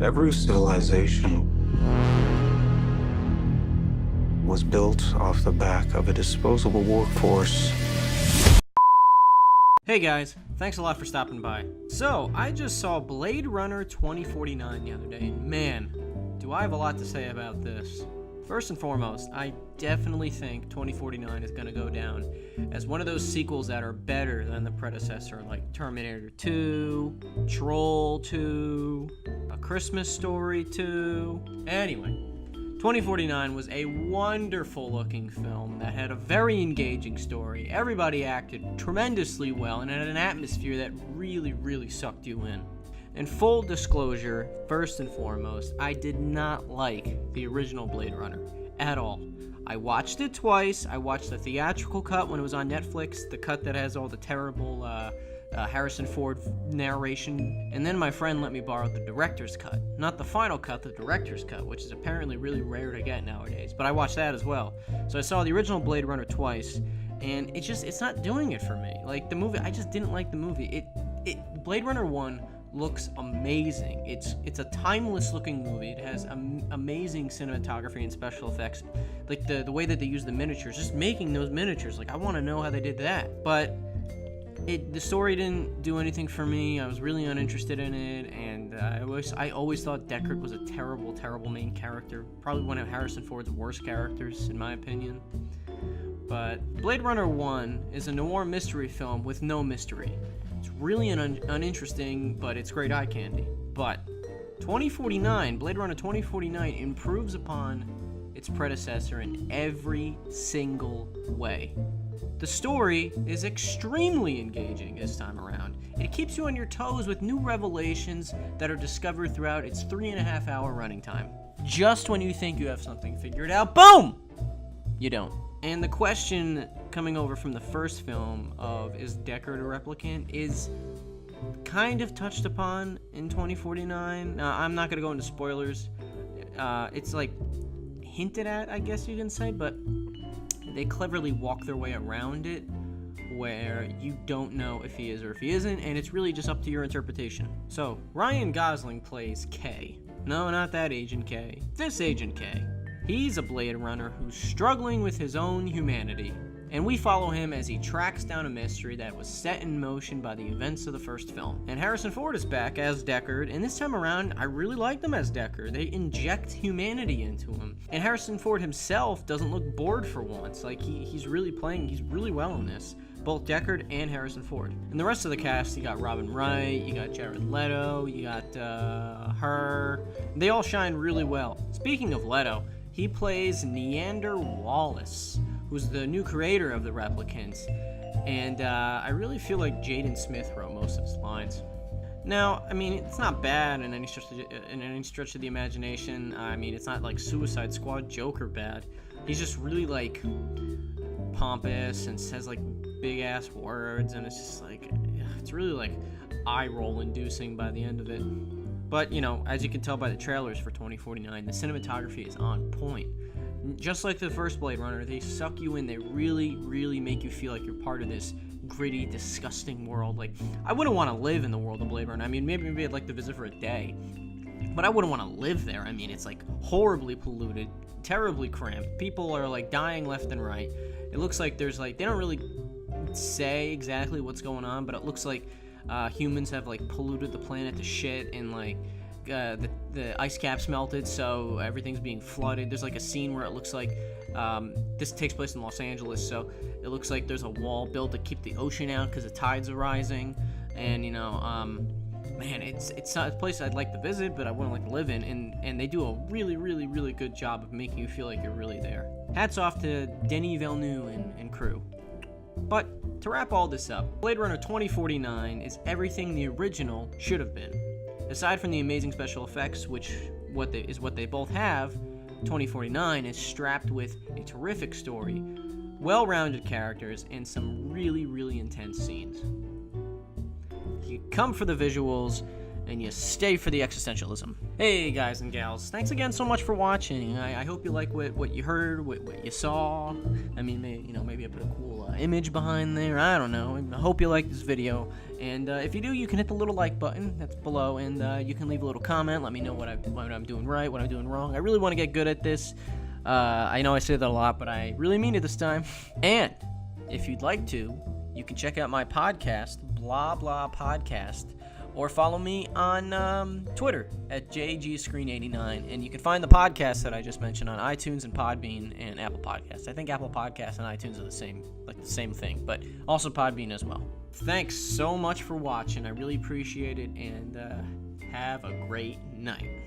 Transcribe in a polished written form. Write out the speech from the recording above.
Every civilization was built off the back of a disposable workforce. Hey guys, thanks a lot for stopping by. So, I just saw Blade Runner 2049 the other day, and man, do I have a lot to say about this. First and foremost, I definitely think 2049 is going to go down as one of those sequels that are better than the predecessor, like Terminator 2, Troll 2, A Christmas Story 2. Anyway, 2049 was a wonderful looking film that had a very engaging story. Everybody acted tremendously well and had an atmosphere that really sucked you in. And full disclosure, first and foremost, I did not like the original Blade Runner at all. I watched it twice. I watched the theatrical cut when it was on Netflix, the cut that has all the terrible Harrison Ford narration, and then my friend let me borrow the director's cut. Not the final cut, the director's cut, which is apparently really rare to get nowadays, but I watched that as well. So I saw the original Blade Runner twice, and it's not doing it for me. Like, the movie, I just didn't like the movie. Blade Runner 1 looks amazing. It's a timeless looking movie. It has amazing cinematography and special effects. Like the way that they use the miniatures, just making those miniatures, like I want to know how they did that. But the story didn't do anything for me. I was really uninterested in it, and I always thought Deckard was a terrible main character. Probably one of Harrison Ford's worst characters, in my opinion. But Blade Runner 1 is a noir mystery film with no mystery. It's really uninteresting, but it's great eye candy. But 2049, Blade Runner 2049 improves upon its predecessor in every single way. The story is extremely engaging this time around. It keeps you on your toes with new revelations that are discovered throughout its 3.5-hour running time. Just when you think you have something figured out, boom! You don't. And the question coming over from the first film of is Deckard a replicant is kind of touched upon in 2049. Now, I'm not going to go into spoilers. It's like hinted at, I guess you can say, but they cleverly walk their way around it where you don't know if he is or if he isn't, and it's really just up to your interpretation. So, Ryan Gosling plays K. No, not that Agent K. This Agent K. He's a Blade Runner who's struggling with his own humanity, and we follow him as he tracks down a mystery that was set in motion by the events of the first film. And Harrison Ford is back as Deckard, and this time around, I really liked him as Deckard. They inject humanity into him. And Harrison Ford himself doesn't look bored for once. Like, he's really well in this. Both Deckard and Harrison Ford. And the rest of the cast, you got Robin Wright, you got Jared Leto, you got her. They all shine really well. Speaking of Leto, he plays Neander Wallace, who's the new creator of the replicants, and I really feel like Jaden Smith wrote most of his lines. Now, I mean, it's not bad in any stretch of the imagination. I mean, it's not like Suicide Squad Joker bad. He's just really like pompous and says like big ass words, and it's just like it's really like eye roll inducing by the end of it. But, you know, as you can tell by the trailers for 2049, the cinematography is on point. Just like the first Blade Runner, they suck you in. They really make you feel like you're part of this gritty, disgusting world. Like, I wouldn't want to live in the world of Blade Runner. I mean, maybe I'd like to visit for a day, but I wouldn't want to live there. I mean, it's like horribly polluted, terribly cramped. People are like dying left and right. It looks like there's like, they don't really say exactly what's going on, but it looks like humans have like polluted the planet to shit, and like the ice caps melted, so everything's being flooded. There's like a scene where it looks like this takes place in Los Angeles, so it looks like there's a wall built to keep the ocean out because the tides are rising. And you know, man, it's not a place I'd like to visit, but I wouldn't like to live in. And they do a really good job of making you feel like you're really there. Hats off to Denis Villeneuve and crew. But to wrap all this up, Blade Runner 2049 is everything the original should have been. Aside from the amazing special effects, which what they both have, 2049 is strapped with a terrific story, well-rounded characters, and some really intense scenes. You come for the visuals, and you stay for the existentialism. Hey guys and gals, thanks again so much for watching. I hope you like what you heard, what you saw. I mean, maybe I put a cool image behind there. I don't know. I hope you liked this video, And if you do, you can hit the little like button that's below, and you can leave a little comment. Let me know what I'm doing right, what I'm doing wrong. I really want to get good at this. I know I say that a lot, but I really mean it this time. And if you'd like to, you can check out my podcast, Blah Blah Podcast, or follow me on Twitter at JGScreen89. And you can find the podcast that I just mentioned on iTunes and Podbean and Apple Podcasts. I think Apple Podcasts and iTunes are the same thing, but also Podbean as well. Thanks so much for watching. I really appreciate it, and have a great night.